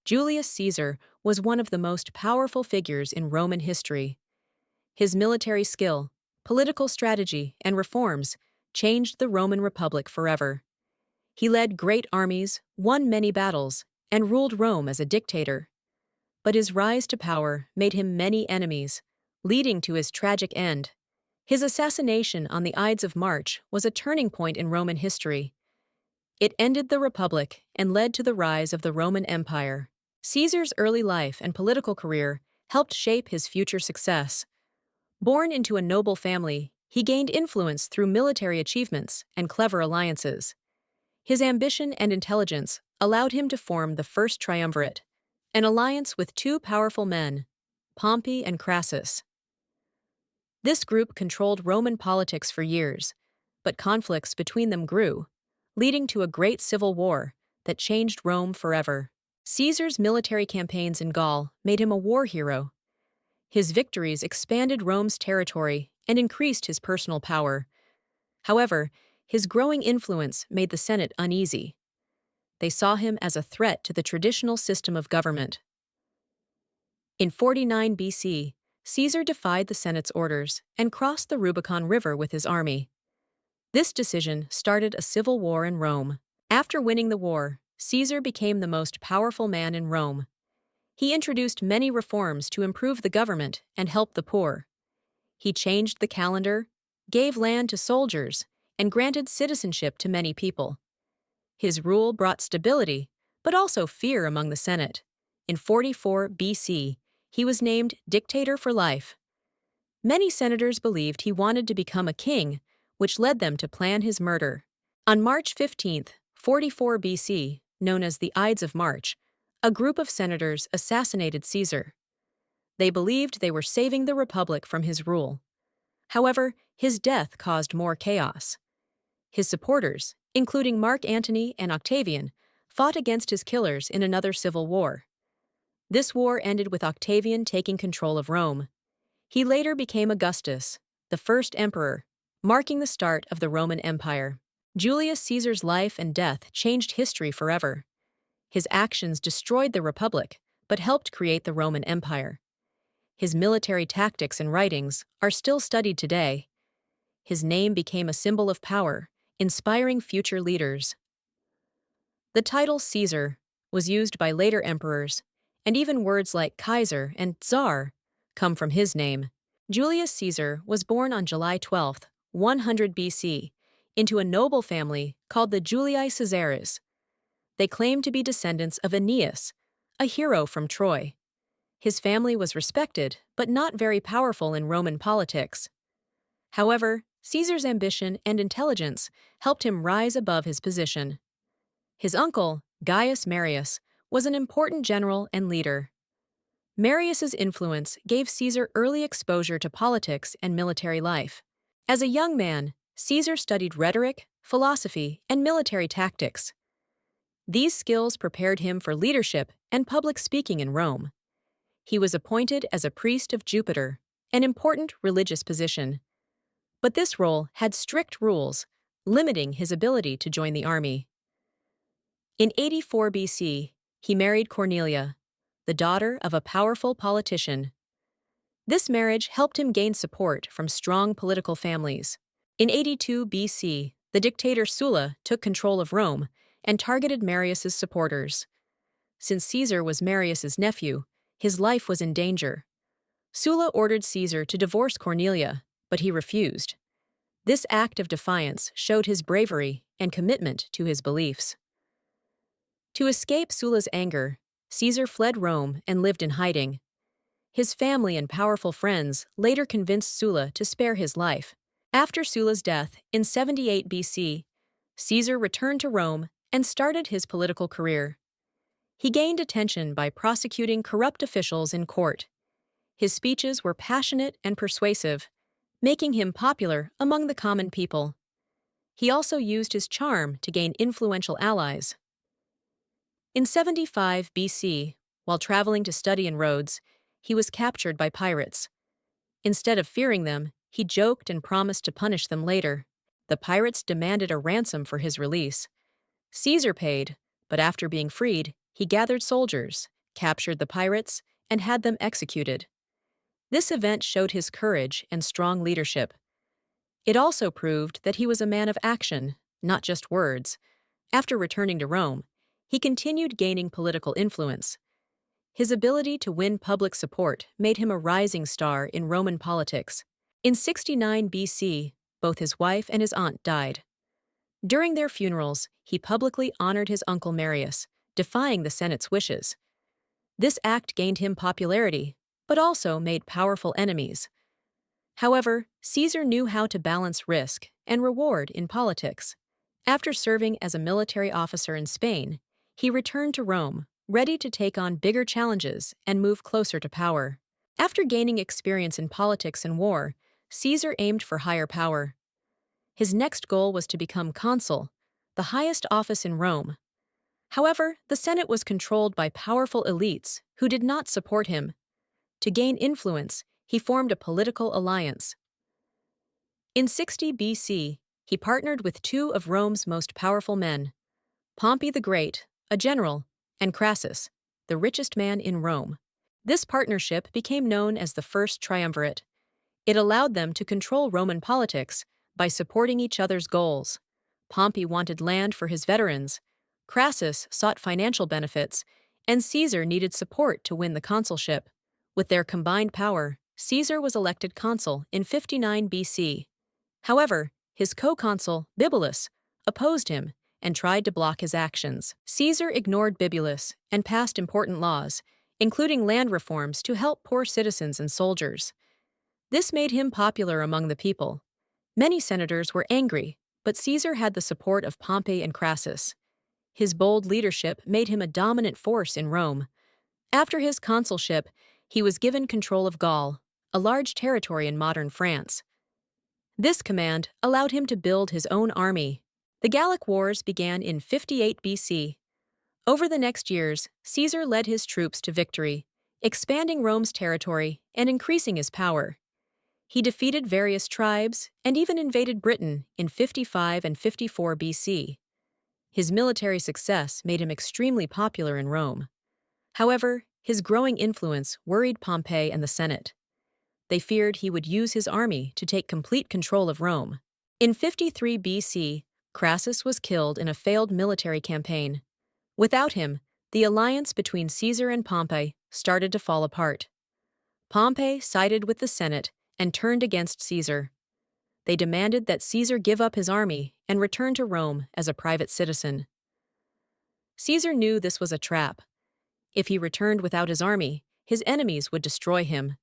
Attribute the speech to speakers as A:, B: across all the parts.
A: Julius Caesar was one of the most powerful figures in Roman history. His military skill, political strategy, and reforms changed the Roman Republic forever. He led great armies, won many battles, and ruled Rome as a dictator. But his rise to power made him many enemies, leading to his tragic end. His assassination on the Ides of March was a turning point in Roman history. It ended the Republic and led to the rise of the Roman Empire. Caesar's early life and political career helped shape his future success. Born into a noble family, he gained influence through military achievements and clever alliances. His ambition and intelligence allowed him to form the First Triumvirate, an alliance with two powerful men, Pompey and Crassus. This group controlled Roman politics for years, but conflicts between them grew, leading to a great civil war that changed Rome forever. Caesar's military campaigns in Gaul made him a war hero. His victories expanded Rome's territory and increased his personal power. However, his growing influence made the Senate uneasy. They saw him as a threat to the traditional system of government. In 49 BC, Caesar defied the Senate's orders and crossed the Rubicon River with his army. This decision started a civil war in Rome. After winning the war, Caesar became the most powerful man in Rome. He introduced many reforms to improve the government and help the poor. He changed the calendar, gave land to soldiers, and granted citizenship to many people. His rule brought stability, but also fear among the Senate. In 44 BC, he was named dictator for life. Many senators believed he wanted to become a king, which led them to plan his murder. On March 15, 44 BC, known as the Ides of March, a group of senators assassinated Caesar. They believed they were saving the Republic from his rule. However, his death caused more chaos. His supporters, including Mark Antony and Octavian, fought against his killers in another civil war. This war ended with Octavian taking control of Rome. He later became Augustus, the first emperor, marking the start of the Roman Empire. Julius Caesar's life and death changed history forever. His actions destroyed the Republic, but helped create the Roman Empire. His military tactics and writings are still studied today. His name became a symbol of power, inspiring future leaders. The title Caesar was used by later emperors, and even words like Kaiser and Tsar come from his name. Julius Caesar was born on July 12, 100 BC, into a noble family called the Julii Caesaris. They claimed to be descendants of Aeneas, a hero from Troy. His family was respected, but not very powerful in Roman politics. However, Caesar's ambition and intelligence helped him rise above his position. His uncle, Gaius Marius, was an important general and leader. Marius's influence gave Caesar early exposure to politics and military life. As a young man, Caesar studied rhetoric, philosophy, and military tactics. These skills prepared him for leadership and public speaking in Rome. He was appointed as a priest of Jupiter, an important religious position. But this role had strict rules, limiting his ability to join the army. In 84 BC, he married Cornelia, the daughter of a powerful politician. This marriage helped him gain support from strong political families. In 82 BC, the dictator Sulla took control of Rome and targeted Marius's supporters. Since Caesar was Marius's nephew, his life was in danger. Sulla ordered Caesar to divorce Cornelia, but he refused. This act of defiance showed his bravery and commitment to his beliefs. To escape Sulla's anger, Caesar fled Rome and lived in hiding. His family and powerful friends later convinced Sulla to spare his life. After Sulla's death in 78 BC, Caesar returned to Rome and started his political career. He gained attention by prosecuting corrupt officials in court. His speeches were passionate and persuasive, making him popular among the common people. He also used his charm to gain influential allies. In 75 BC, while traveling to study in Rhodes, he was captured by pirates. Instead of fearing them, he joked and promised to punish them later. The pirates demanded a ransom for his release. Caesar paid, but after being freed, he gathered soldiers captured the pirates, and had them executed. This event showed his courage and strong leadership. It also proved that he was a man of action, not just words. After returning to Rome, he continued gaining political influence. His ability to win public support made him a rising star in Roman politics. In 69 BC, both his wife and his aunt died. During their funerals, he publicly honored his uncle Marius, defying the Senate's wishes. This act gained him popularity, but also made powerful enemies. However, Caesar knew how to balance risk and reward in politics. After serving as a military officer in Spain, he returned to Rome, ready to take on bigger challenges and move closer to power. After gaining experience in politics and war, Caesar aimed for higher power. His next goal was to become consul, the highest office in Rome. However, the Senate was controlled by powerful elites who did not support him. To gain influence, he formed a political alliance. In 60 BC, he partnered with two of Rome's most powerful men, Pompey the Great, a general, and Crassus, the richest man in Rome. This partnership became known as the First Triumvirate. It allowed them to control Roman politics by supporting each other's goals. Pompey wanted land for his veterans, Crassus sought financial benefits, and Caesar needed support to win the consulship. With their combined power, Caesar was elected consul in 59 BC. However, his co-consul, Bibulus, opposed him and tried to block his actions. Caesar ignored Bibulus and passed important laws, including land reforms to help poor citizens and soldiers. This made him popular among the people. Many senators were angry, but Caesar had the support of Pompey and Crassus. His bold leadership made him a dominant force in Rome. After his consulship, he was given control of Gaul, a large territory in modern France. This command allowed him to build his own army. The Gallic Wars began in 58 BC. Over the next years, Caesar led his troops to victory, expanding Rome's territory and increasing his power. He defeated various tribes and even invaded Britain in 55 and 54 BC. His military success made him extremely popular in Rome. However, his growing influence worried Pompey and the Senate. They feared he would use his army to take complete control of Rome. In 53 BC, Crassus was killed in a failed military campaign. Without him, the alliance between Caesar and Pompey started to fall apart. Pompey sided with the Senate and turned against Caesar. They demanded that Caesar give up his army and return to Rome as a private citizen. Caesar knew this was a trap. If he returned without his army, his enemies would destroy him.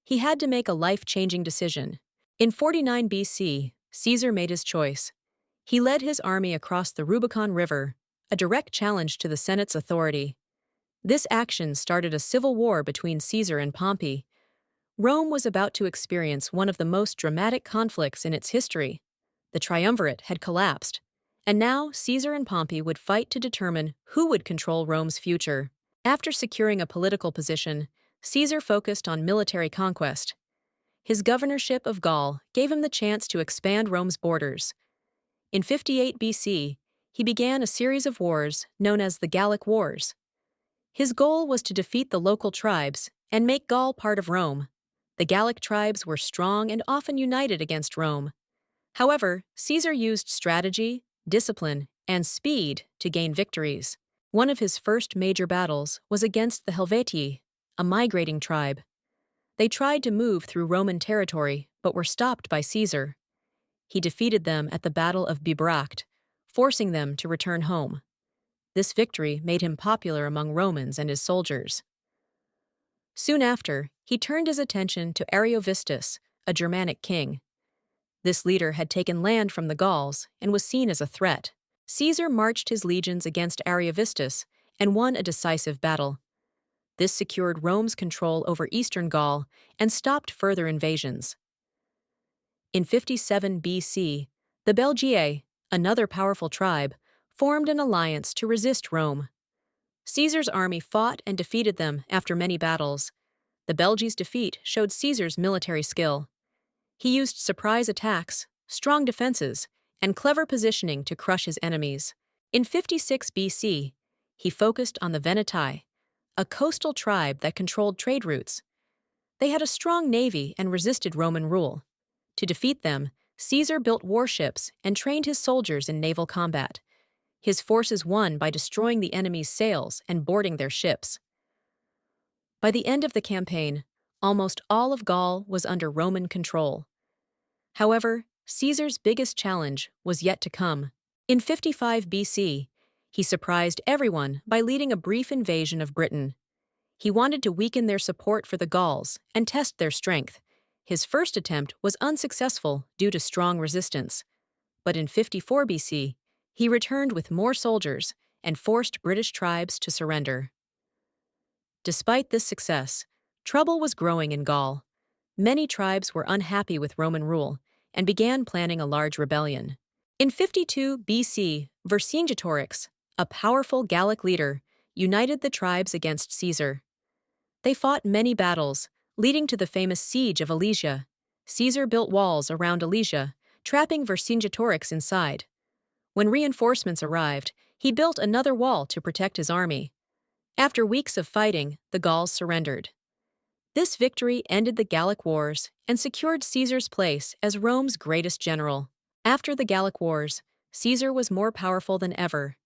A: He had to make a life-changing decision. In 49 BC, Caesar made his choice. He led his army across the Rubicon River, a direct challenge to the Senate's authority. This action started a civil war between Caesar and Pompey. Rome was about to experience one of the most dramatic conflicts in its history. The triumvirate had collapsed, and now Caesar and Pompey would fight to determine who would control Rome's future. After securing a political position, Caesar focused on military conquest. His governorship of Gaul gave him the chance to expand Rome's borders. In 58 BC, he began a series of wars known as the Gallic Wars. His goal was to defeat the local tribes and make Gaul part of Rome. The Gallic tribes were strong and often united against Rome. However, Caesar used strategy, discipline, and speed to gain victories. One of his first major battles was against the Helvetii, a migrating tribe. They tried to move through Roman territory, but were stopped by Caesar. He defeated them at the Battle of Bibracte, forcing them to return home. This victory made him popular among Romans and his soldiers. Soon after, he turned his attention to Ariovistus, a Germanic king. This leader had taken land from the Gauls and was seen as a threat. Caesar marched his legions against Ariovistus and won a decisive battle. This secured Rome's control over eastern Gaul and stopped further invasions. In 57 BC, the Belgae, another powerful tribe, formed an alliance to resist Rome. Caesar's army fought and defeated them after many battles. The Belgae's defeat showed Caesar's military skill. He used surprise attacks, strong defenses, and clever positioning to crush his enemies. In 56 BC, he focused on the Veneti, a coastal tribe that controlled trade routes. They had a strong navy and resisted Roman rule. To defeat them, Caesar built warships and trained his soldiers in naval combat. His forces won by destroying the enemy's sails and boarding their ships. By the end of the campaign, almost all of Gaul was under Roman control. However, Caesar's biggest challenge was yet to come. In 55 BC, he surprised everyone by leading a brief invasion of Britain. He wanted to weaken their support for the Gauls and test their strength. His first attempt was unsuccessful due to strong resistance. But in 54 BC, he returned with more soldiers and forced British tribes to surrender. Despite this success, trouble was growing in Gaul. Many tribes were unhappy with Roman rule and began planning a large rebellion. In 52 BC, Vercingetorix, a powerful Gallic leader, united the tribes against Caesar. They fought many battles, leading to the famous siege of Alesia. Caesar built walls around Alesia, trapping Vercingetorix inside. When reinforcements arrived, he built another wall to protect his army. After weeks of fighting, the Gauls surrendered. This victory ended the Gallic Wars and secured Caesar's place as Rome's greatest general. After the Gallic Wars, Caesar was more powerful than ever.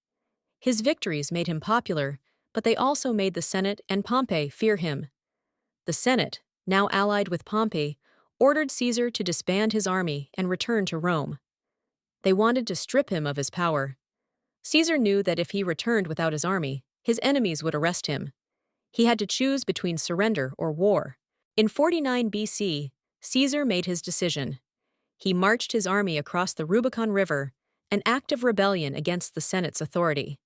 A: His victories made him popular, but they also made the Senate and Pompey fear him. The Senate, now allied with Pompey, ordered Caesar to disband his army and return to Rome. They wanted to strip him of his power. Caesar knew that if he returned without his army, his enemies would arrest him. He had to choose between surrender or war. In 49 BC, Caesar made his decision. He marched his army across the Rubicon River, an act of rebellion against the Senate's authority.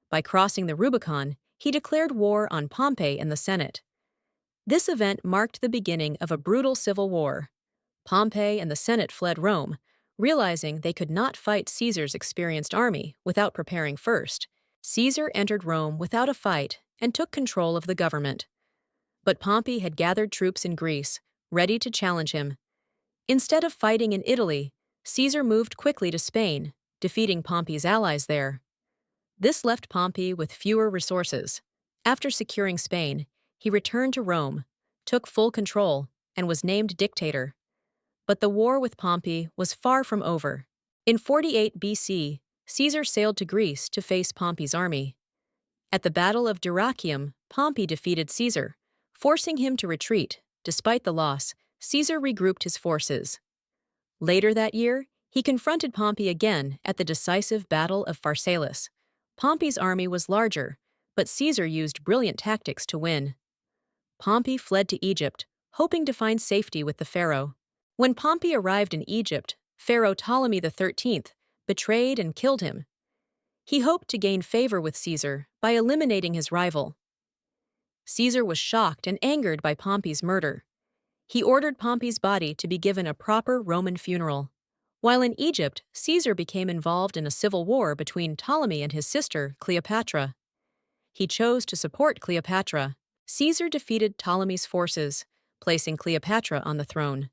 A: By crossing the Rubicon, he declared war on Pompey and the Senate. This event marked the beginning of a brutal civil war. Pompey and the Senate fled Rome, realizing they could not fight Caesar's experienced army without preparing first. Caesar entered Rome without a fight and took control of the government. But Pompey had gathered troops in Greece, ready to challenge him. Instead of fighting in Italy, Caesar moved quickly to Spain, defeating Pompey's allies there. This left Pompey with fewer resources. After securing Spain, he returned to Rome, took full control, and was named dictator. But the war with Pompey was far from over. In 48 BC, Caesar sailed to Greece to face Pompey's army. At the Battle of Dyrrhachium, Pompey defeated Caesar, forcing him to retreat. Despite the loss, Caesar regrouped his forces. Later that year, he confronted Pompey again at the decisive Battle of Pharsalus. Pompey's army was larger, but Caesar used brilliant tactics to win. Pompey fled to Egypt, hoping to find safety with the pharaoh. When Pompey arrived in Egypt, Pharaoh Ptolemy XIII betrayed and killed him. He hoped to gain favor with Caesar by eliminating his rival. Caesar was shocked and angered by Pompey's murder. He ordered Pompey's body to be given a proper Roman funeral. While in Egypt, Caesar became involved in a civil war between Ptolemy and his sister, Cleopatra. He chose to support Cleopatra. Caesar defeated Ptolemy's forces, placing Cleopatra on the throne.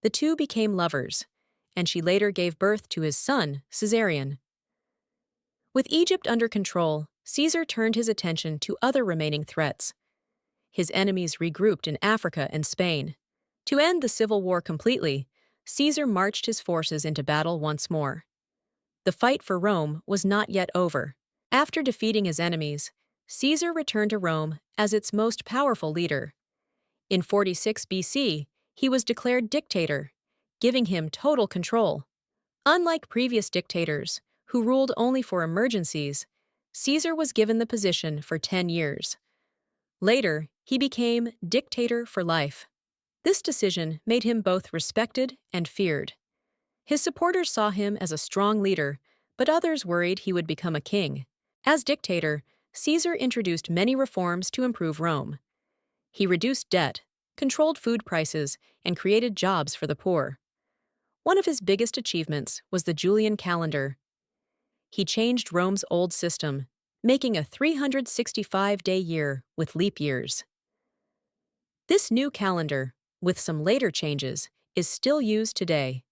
A: The two became lovers, and she later gave birth to his son, Caesarion. With Egypt under control, Caesar turned his attention to other remaining threats. His enemies regrouped in Africa and Spain. To end the civil war completely, Caesar marched his forces into battle once more. The fight for Rome was not yet over. After defeating his enemies, Caesar returned to Rome as its most powerful leader. In 46 BC, he was declared dictator, giving him total control. Unlike previous dictators, who ruled only for emergencies, Caesar was given the position for 10 years. Later, he became dictator for life. This decision made him both respected and feared. His supporters saw him as a strong leader, but others worried he would become a king. As dictator, Caesar introduced many reforms to improve Rome. He reduced debt, controlled food prices, and created jobs for the poor. One of his biggest achievements was the Julian calendar. He changed Rome's old system, making a 365-day year with leap years. This new calendar, with some later changes, is still used today.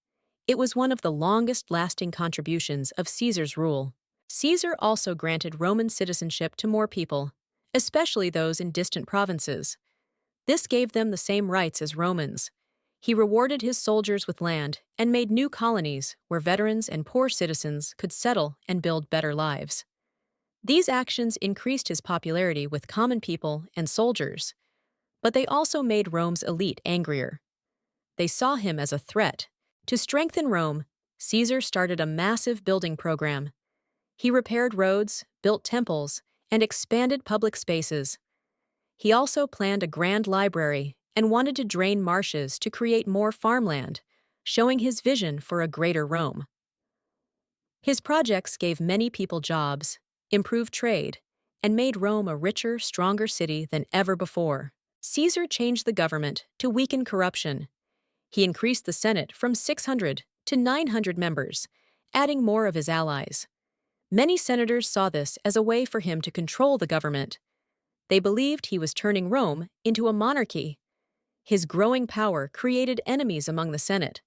A: It was one of the longest-lasting contributions of Caesar's rule. Caesar also granted Roman citizenship to more people, especially those in distant provinces. This gave them the same rights as Romans. He rewarded his soldiers with land and made new colonies where veterans and poor citizens could settle and build better lives. These actions increased his popularity with common people and soldiers, but they also made Rome's elite angrier. They saw him as a threat. To strengthen Rome, Caesar started a massive building program. He repaired roads, built temples, and expanded public spaces. He also planned a grand library and wanted to drain marshes to create more farmland, showing his vision for a greater Rome. His projects gave many people jobs, improved trade, and made Rome a richer, stronger city than ever before. Caesar changed the government to weaken corruption. He increased the Senate from 600 to 900 members, adding more of his allies. Many senators saw this as a way for him to control the government. They believed he was turning Rome into a monarchy. His growing power created enemies among the Senate.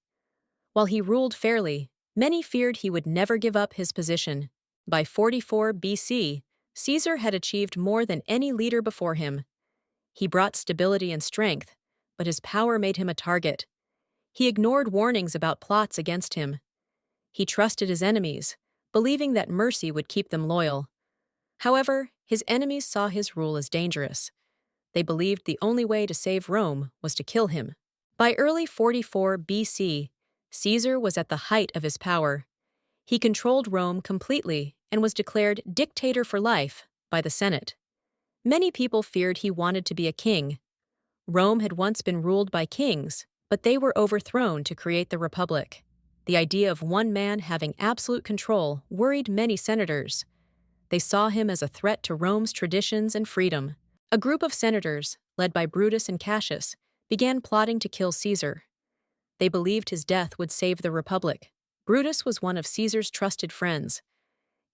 A: While he ruled fairly, many feared he would never give up his position. By 44 BC, Caesar had achieved more than any leader before him. He brought stability and strength, but his power made him a target. He ignored warnings about plots against him. He trusted his enemies, believing that mercy would keep them loyal. However, his enemies saw his rule as dangerous. They believed the only way to save Rome was to kill him. By early 44 BC, Caesar was at the height of his power. He controlled Rome completely and was declared dictator for life by the Senate. Many people feared he wanted to be a king. Rome had once been ruled by kings, but they were overthrown to create the Republic. The idea of one man having absolute control worried many senators. They saw him as a threat to Rome's traditions and freedom. A group of senators, led by Brutus and Cassius, began plotting to kill Caesar. They believed his death would save the Republic. Brutus was one of Caesar's trusted friends.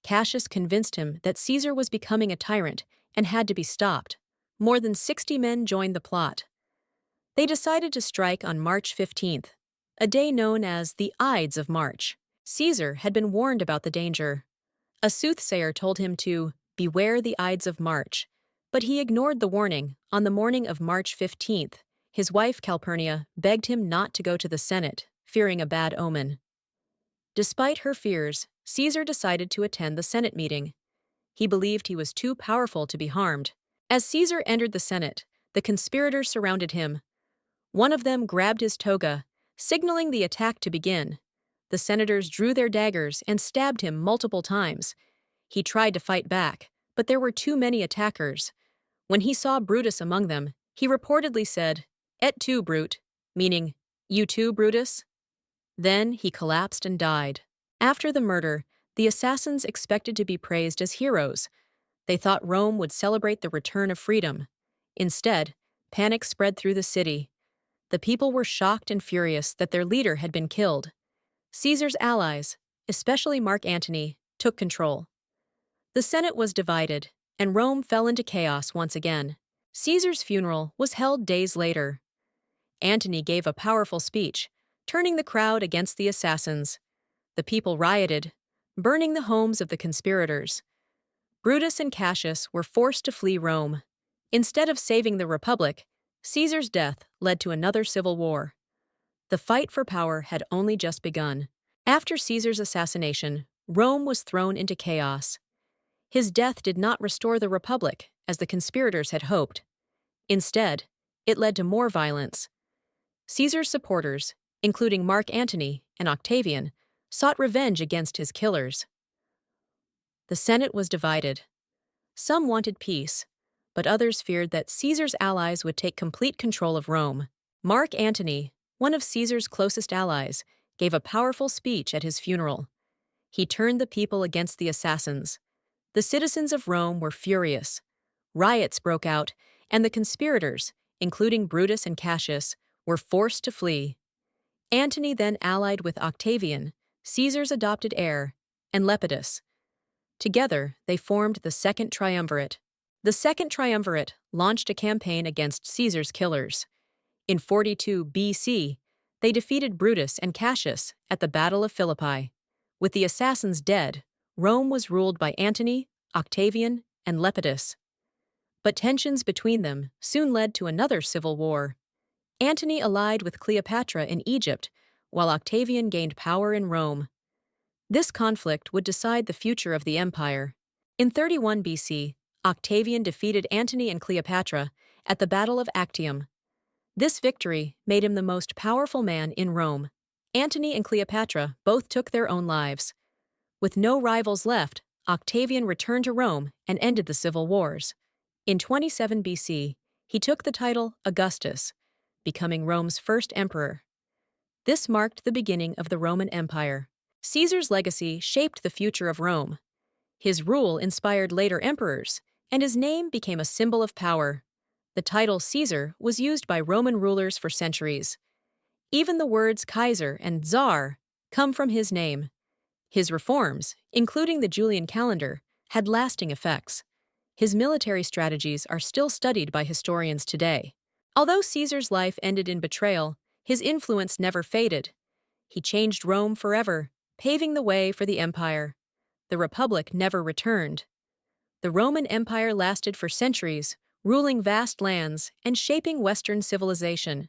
A: Cassius convinced him that Caesar was becoming a tyrant and had to be stopped. More than 60 men joined the plot. They decided to strike on March 15th, a day known as the Ides of March. Caesar had been warned about the danger. A soothsayer told him to beware the Ides of March, but he ignored the warning. On the morning of March 15th, his wife Calpurnia begged him not to go to the Senate, fearing a bad omen. Despite her fears, Caesar decided to attend the Senate meeting. He believed he was too powerful to be harmed. As Caesar entered the Senate, the conspirators surrounded him. One of them grabbed his toga, signaling the attack to begin. The senators drew their daggers and stabbed him multiple times. He tried to fight back, but there were too many attackers. When he saw Brutus among them, he reportedly said, "Et tu, Brute," meaning, "You too, Brutus?" Then he collapsed and died. After the murder, the assassins expected to be praised as heroes. They thought Rome would celebrate the return of freedom. Instead, panic spread through the city. The people were shocked and furious that their leader had been killed. Caesar's allies, especially Mark Antony, took control. The Senate was divided, and Rome fell into chaos once again. Caesar's funeral was held days later. Antony gave a powerful speech, turning the crowd against the assassins. The people rioted, burning the homes of the conspirators. Brutus and Cassius were forced to flee Rome. Instead of saving the Republic, Caesar's death led to another civil war. The fight for power had only just begun. After Caesar's assassination, Rome was thrown into chaos. His death did not restore the Republic, as the conspirators had hoped. Instead, it led to more violence. Caesar's supporters, including Mark Antony and Octavian, sought revenge against his killers. The Senate was divided. Some wanted peace, but others feared that Caesar's allies would take complete control of Rome. Mark Antony, one of Caesar's closest allies, gave a powerful speech at his funeral. He turned the people against the assassins. The citizens of Rome were furious. Riots broke out, and the conspirators, including Brutus and Cassius, were forced to flee. Antony then allied with Octavian, Caesar's adopted heir, and Lepidus. Together, they formed the Second Triumvirate. The Second Triumvirate launched a campaign against Caesar's killers. In 42 BC, they defeated Brutus and Cassius at the Battle of Philippi. With the assassins dead, Rome was ruled by Antony, Octavian, and Lepidus. But tensions between them soon led to another civil war. Antony allied with Cleopatra in Egypt, while Octavian gained power in Rome. This conflict would decide the future of the empire. In 31 BC, Octavian defeated Antony and Cleopatra at the Battle of Actium. This victory made him the most powerful man in Rome. Antony and Cleopatra both took their own lives. With no rivals left, Octavian returned to Rome and ended the civil wars. In 27 BC, he took the title Augustus, becoming Rome's first emperor. This marked the beginning of the Roman Empire. Caesar's legacy shaped the future of Rome. His rule inspired later emperors, and his name became a symbol of power. The title Caesar was used by Roman rulers for centuries. Even the words Kaiser and Tsar come from his name. His reforms, including the Julian calendar, had lasting effects. His military strategies are still studied by historians today. Although Caesar's life ended in betrayal, his influence never faded. He changed Rome forever, paving the way for the empire. The Republic never returned. The Roman Empire lasted for centuries, ruling vast lands and shaping Western civilization.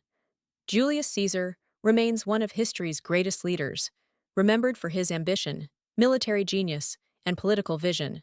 A: Julius Caesar remains one of history's greatest leaders, remembered for his ambition, military genius, and political vision.